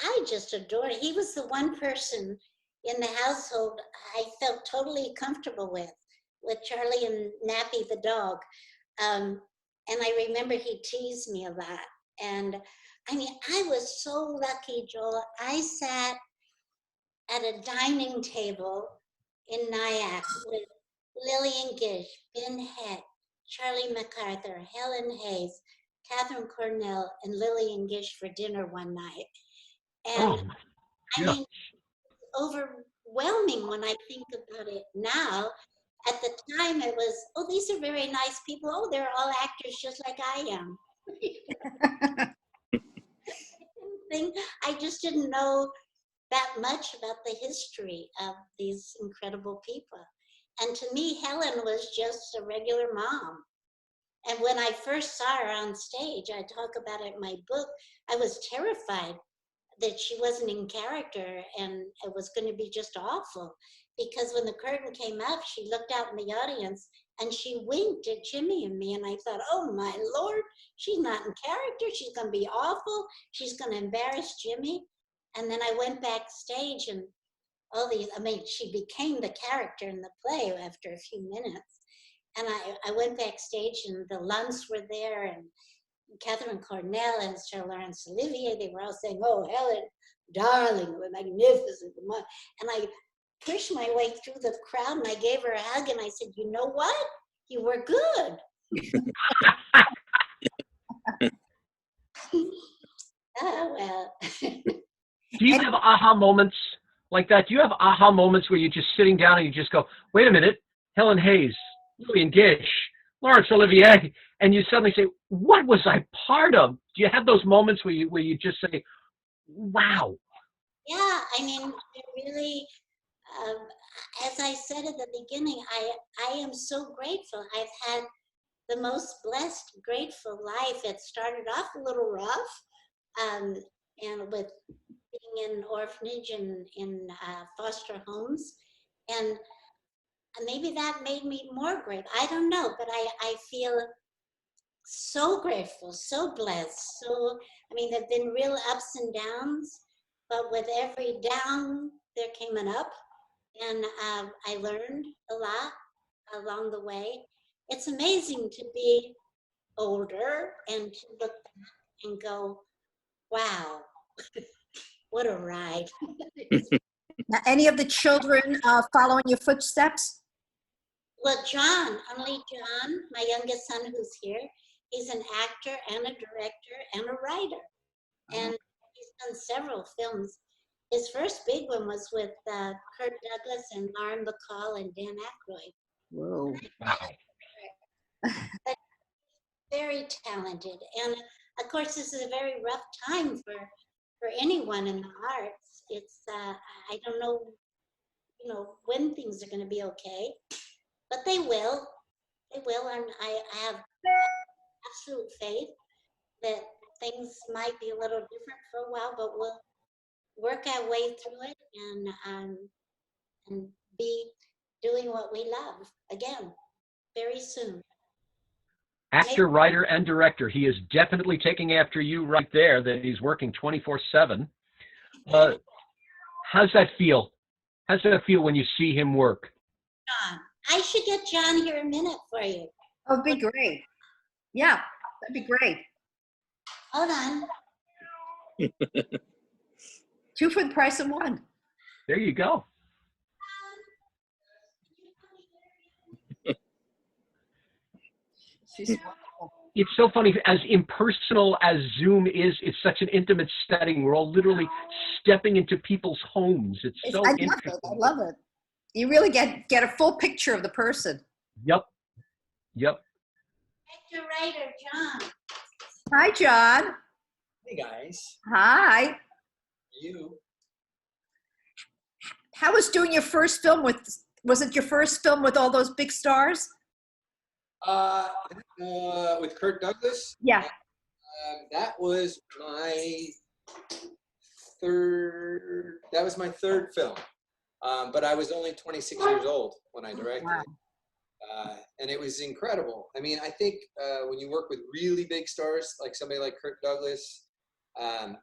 I just adored it. He was the one person in the household I felt totally comfortable with Charlie and Nappy the dog. And I remember he teased me a lot. And I mean, I was so lucky, Joel. I sat at a dining table in Nyack with Lillian Gish, Ben Heck, Charlie MacArthur, Helen Hayes, Catherine Cornell, and Lillian Gish for dinner one night. And Oh, I yeah. mean, overwhelming when I think about it now. At the time, it was, oh, these are very nice people. Oh, they're all actors just like I am. I just didn't know that much about the history of these incredible people. And to me, Helen was just a regular mom. And when I first saw her on stage, I talk about it in my book, I was terrified that she wasn't in character and it was going to be just awful. Because when the curtain came up, she looked out in the audience and she winked at Jimmy and me. And I thought, oh my Lord, she's not in character. She's going to be awful. She's going to embarrass Jimmy. And then I went backstage and she became the character in the play after a few minutes. And I went backstage and the Lunds were there and Catherine Cornell and Sir Laurence Olivier, they were all saying, oh, Helen, darling, we're magnificent. And I pushed my way through the crowd and I gave her a hug and I said, you know what? You were good. Oh, well. Do you have aha moments like that? Do you have aha moments where you're just sitting down and you just go, wait a minute, Helen Hayes, Lillian Gish, Laurence Olivier, and you suddenly say, what was I part of? Do you have those moments where you just say, wow? Yeah, I mean, really, as I said at the beginning, I am so grateful. I've had the most blessed, grateful life. It started off a little rough, and with being in orphanage and in foster homes, and maybe that made me more grateful. I don't know, but I feel so grateful, so blessed. So, I mean, there've been real ups and downs, but with every down, there came an up, and I learned a lot along the way. It's amazing to be older and to look back and go, wow, what a ride. Now, any of the children following your footsteps? Well, John, only John, my youngest son who's here, he's an actor and a director and a writer. And he's done several films. His first big one was with Kurt Douglas and Lauren Bacall and Dan Aykroyd. Whoa. Wow. But very talented. And of course, this is a very rough time for anyone in the arts. It's, I don't know, when things are going to be okay, but they will. They will. And I have absolute faith that things might be a little different for a while, but we'll work our way through it and be doing what we love again very soon. Actor, writer, and director. He is definitely taking after you right there, that he's working 24/7. How's that feel? How's that feel when you see him work? John, I should get John here a minute for you. Oh, that'd be great. Yeah, that'd be great. Hold on. Two for the price of one. There you go. She's wonderful. It's so funny, as impersonal as Zoom is, it's such an intimate setting. We're all literally stepping into people's homes. It's so I love interesting. it. I love it. You really get a full picture of the person. Yep. Actor writer John. Hi, John. Hey guys, Hi. you? How was doing your first film was it your first film with all those big stars? With Kirk Douglas, Yeah. that was my third. That was my third film, but I was only 26 years old when I directed Wow. it, and it was incredible. I mean, I think when you work with really big stars, like somebody like Kirk Douglas,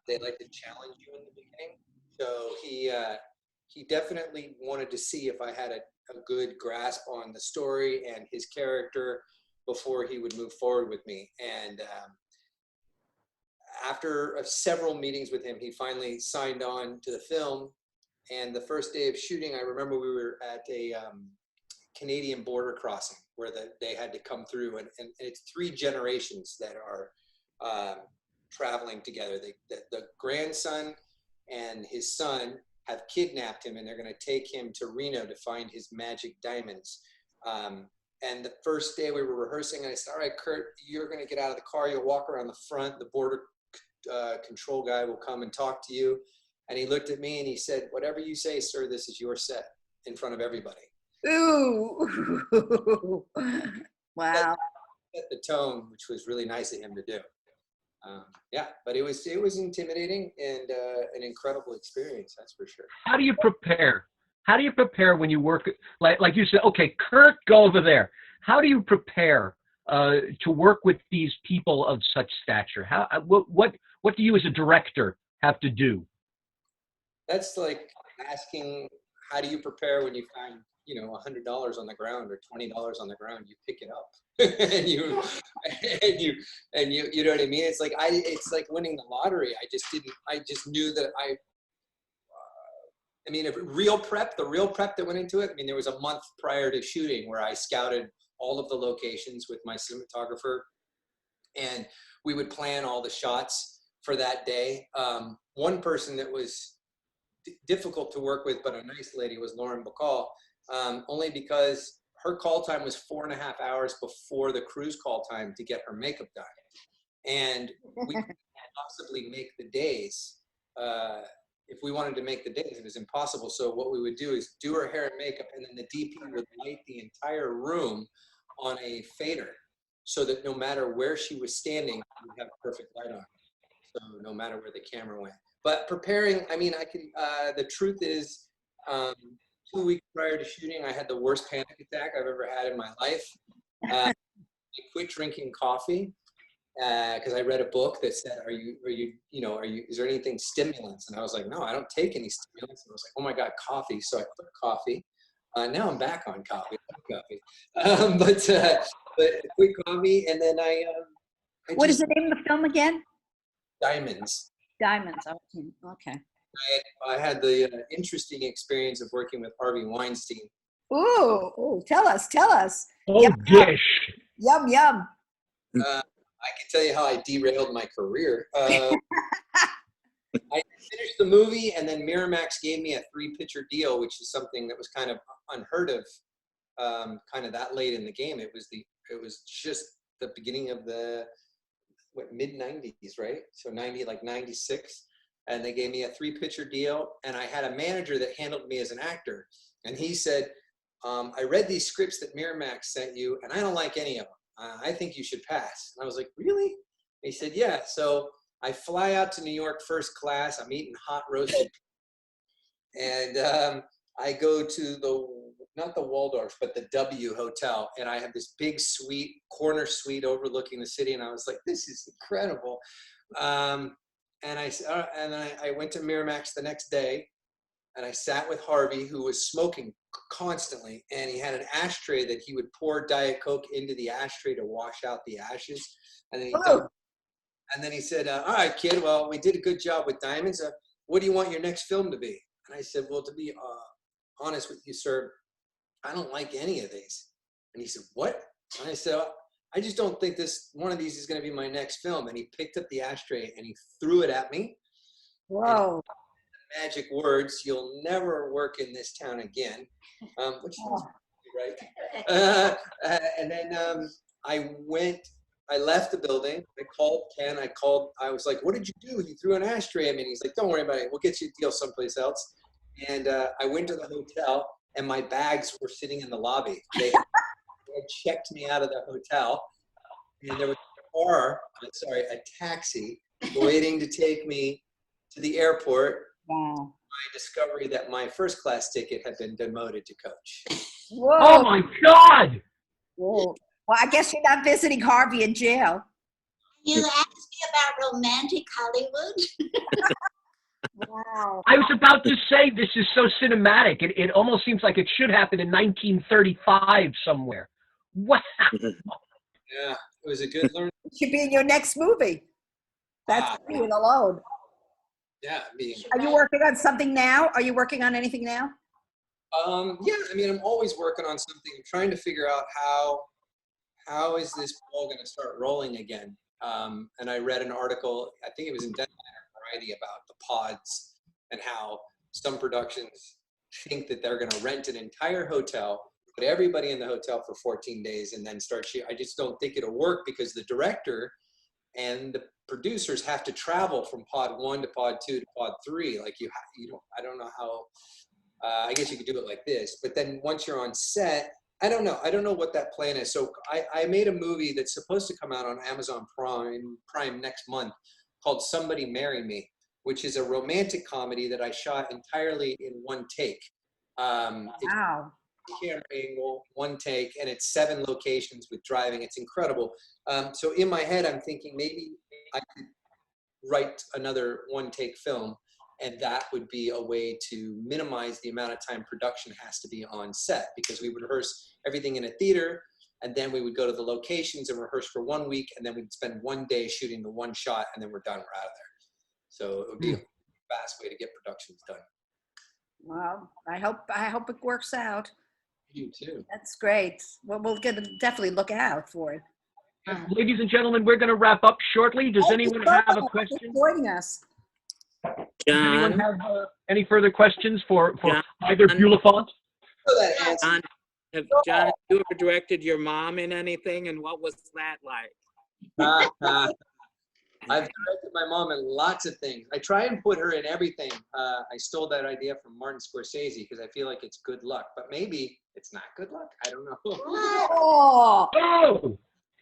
they like to challenge you in the beginning. So he definitely wanted to see if I had a good grasp on the story and his character before he would move forward with me. And after several meetings with him, he finally signed on to the film. And the first day of shooting, I remember we were at a Canadian border crossing where they had to come through, and it's 3 generations that are traveling together. The grandson and his son have kidnapped him, and they're going to take him to Reno to find his magic diamonds. And the first day we were rehearsing, I said, all right, Kurt, you're going to get out of the car. You'll walk around the front. The border control guy will come and talk to you. And he looked at me and he said, whatever you say, sir, this is your set in front of everybody. Ooh. Wow. Set the tone, which was really nice of him to do. Yeah, but it was intimidating and an incredible experience, that's for sure. How do you prepare? How do you prepare when you work, like you said, okay, Kurt, go over there. How do you prepare to work with these people of such stature? What do you as a director have to do? That's like asking, how do you prepare when you find, $100 on the ground or $20 on the ground? You pick it up and you know what I mean? It's like winning the lottery. I just knew that the real prep that went into it. I mean, there was a month prior to shooting where I scouted all of the locations with my cinematographer, and we would plan all the shots for that day. One person that was difficult to work with, but a nice lady, was Lauren Bacall, only because her call time was 4.5 hours before the crew's call time to get her makeup done. And we couldn't possibly make the days. If we wanted to make the days, it was impossible. So what we would do is do her hair and makeup, and then the DP would light the entire room on a fader so that no matter where she was standing, we would have perfect light on. So no matter where the camera went. But preparing, the truth is, 2 weeks prior to shooting, I had the worst panic attack I've ever had in my life. I quit drinking coffee because I read a book that said, is there anything stimulants? And I was like, no, I don't take any stimulants. And I was like, oh my God, coffee. So I quit coffee. Now I'm back on coffee. But quit coffee, and then What is the name of the film again? Diamonds. Diamonds. Okay. I had the interesting experience of working with Harvey Weinstein. Ooh, tell us. Oh, Yum, dish. Yum. I can tell you how I derailed my career. I finished the movie, and then Miramax gave me a 3-picture deal, which is something that was kind of unheard of, kind of that late in the game. It was just the beginning of the mid-90s, right? So 96. And they gave me a 3-picture deal, and I had a manager that handled me as an actor. And he said, I read these scripts that Miramax sent you, and I don't like any of them. I think you should pass. And I was like, really? And he said, yeah. So I fly out to New York first class. I'm eating hot roasted. And I go to not the Waldorf, but the W Hotel. And I have this big suite, corner suite overlooking the city. And I was like, this is incredible. And I went to Miramax the next day, and I sat with Harvey, who was smoking constantly, and he had an ashtray that he would pour Diet Coke into the ashtray to wash out the ashes. And then he said, all right, kid, well, we did a good job with Diamonds. What do you want your next film to be? And I said, well, to be honest with you, sir, I don't like any of these. And he said, what? And I said, I just don't think one of these is going to be my next film. And he picked up the ashtray and he threw it at me. Whoa. Magic words, you'll never work in this town again, which is right. And then I left the building. I called Ken. I was like, what did you do? He threw an ashtray at me. And he's like, don't worry about it. We'll get you a deal someplace else. And I went to the hotel, and my bags were sitting in the lobby. They had checked me out of the hotel, and there was a taxi waiting to take me to the airport. Wow. My discovery that my first class ticket had been demoted to coach. Whoa. Oh my God! Whoa. Well, I guess you're not visiting Harvey in jail. You asked me about romantic Hollywood. Wow. I was about to say, this is so cinematic. It almost seems like it should happen in 1935 somewhere. Wow. Yeah, it was a good learning. It should be in your next movie. That's being alone. Yeah, Are you working on something now? Are you working on anything now? yeah, I mean, I'm always working on something. I'm trying to figure out how is this ball going to start rolling again. And I read an article, I think it was in Deadline or Variety, about the pods and how some productions think that they're going to rent an entire hotel, put everybody in the hotel for 14 days, and then start shooting. I just don't think it'll work because the director and the producers have to travel from pod 1 to pod 2 to pod 3. Like you don't, I don't know how. I guess you could do it like this, but then once you're on set, I don't know. I don't know what that plan is. So I made a movie that's supposed to come out on Amazon Prime next month called Somebody Marry Me, which is a romantic comedy that I shot entirely in one take. Wow. Camera angle, one take, and it's 7 locations with driving. It's incredible. So in my head, I'm thinking maybe I could write another one take film, and that would be a way to minimize the amount of time production has to be on set, because we would rehearse everything in a theater, and then we would go to the locations and rehearse for 1 week, and then we'd spend 1 day shooting the one shot, and then we're done, we're out of there. So it would be a fast way to get productions done. Well, I hope it works out. You too. That's great. Well, we'll definitely look out for it. Ladies and gentlemen, we're going to wrap up shortly. Does anyone have a question? Joining us. Does anyone John, have any further questions for John. either Bulifant? John, have you ever directed your mom in anything, and what was that like? I've directed my mom in lots of things. I try and put her in everything. I stole that idea from Martin Scorsese because I feel like it's good luck, but maybe it's not good luck. I don't know. Oh. Oh!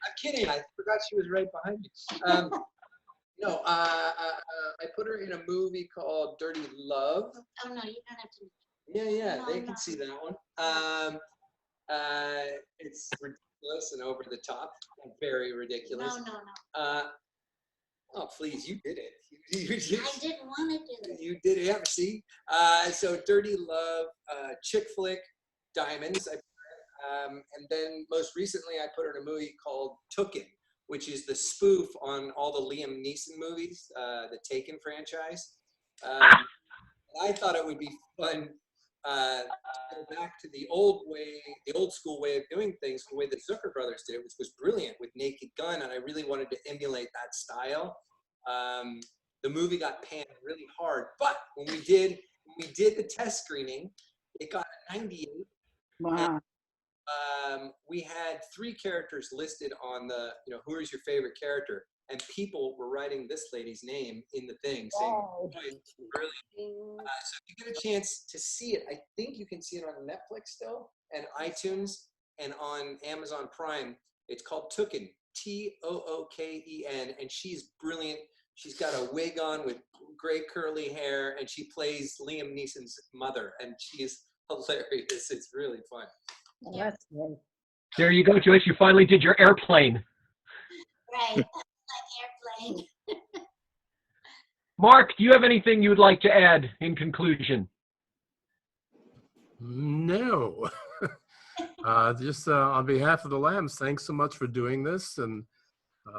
I'm kidding. I forgot she was right behind me. No, I put her in a movie called Dirty Love. Oh, no, you don't have to. Yeah, No, they no. can see that one. It's ridiculous and over the top, very ridiculous. No. Oh, please, you did it. I didn't want to do it. You did it. Yeah, see? So Dirty Love, chick flick, Diamonds. And then most recently, I put her in a movie called Tooken, which is the spoof on all the Liam Neeson movies, the Taken franchise. I thought it would be fun to go back to the old school way of doing things, the way the Zucker brothers did it, which was brilliant with Naked Gun, and I really wanted to emulate that style. The movie got panned really hard, but when we did the test screening, it got a 98. Wow. We had 3 characters listed on the, who is your favorite character? And people were writing this lady's name in the thing, saying, Oh. brilliant. So if you get a chance to see it, I think you can see it on Netflix still, and iTunes, and on Amazon Prime. It's called Tooken, Tooken, and she's brilliant. She's got a wig on with gray curly hair, and she plays Liam Neeson's mother, and she's hilarious. It's really fun. Well, that's great. There you go, Joyce. You finally did your airplane. Right. Like airplane. Mark, do you have anything you would like to add in conclusion? No. Just on behalf of the Lambs, thanks so much for doing this. And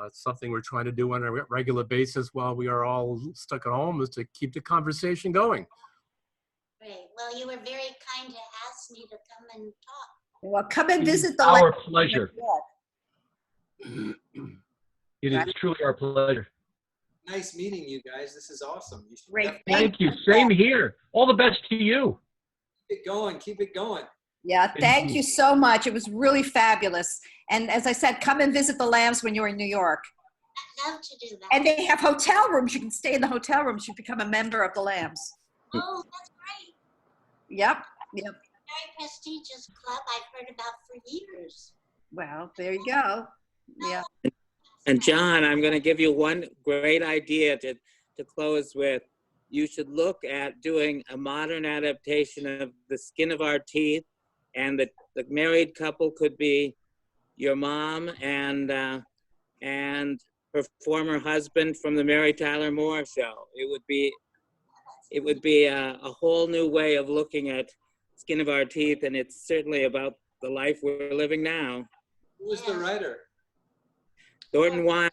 it's something we're trying to do on a regular basis while we are all stuck at home, is to keep the conversation going. Right. Well, you were very kind to ask me to come and talk. Well, come and visit the Our Lambs. pleasure. It is truly our pleasure. Nice meeting you guys. This is awesome. You should Great. definitely Thank you. Same here. All the best to you. keep it going. Keep it going. Yeah, thank you so much. It was really fabulous. And as I said, come and visit the Lambs when you're in New York. I'd love to do that. And they have hotel rooms. You can stay in the hotel rooms. You become a member of the Lambs. Oh, that's great. Yep. Very prestigious club I've heard about for years. Well, there you go. Yeah. And John, I'm going to give you one great idea to close with. You should look at doing a modern adaptation of The Skin of Our Teeth, and the married couple could be your mom and her former husband from the Mary Tyler Moore Show. It would be a whole new way of looking at Skin of Our Teeth, and it's certainly about the life we're living now. Who was the writer? Thornton Wilder.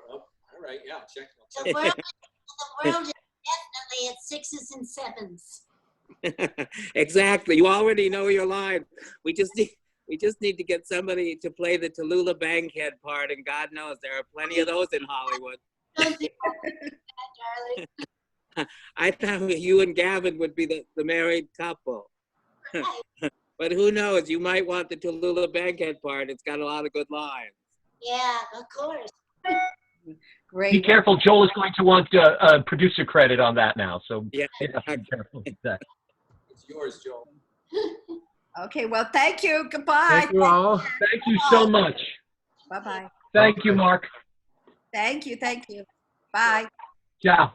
Oh, all right, yeah, check. The world is definitely at 6s and 7s. Exactly. You already know your line. We just need to get somebody to play the Tallulah Bankhead part, and God knows there are plenty of those in Hollywood. Don't do that, darling. I thought you and Gavin would be the married couple. But who knows? You might want the Tallulah Bankhead part. It's got a lot of good lines. Yeah, of course. Great. Be careful. Joel is going to want producer credit on that now. So Yeah. be careful with that. It's yours, Joel. Okay, well, thank you. Goodbye. Thank you all. Thank you so much. Bye-bye. Thank you, Mark. Thank you. Bye. Ciao.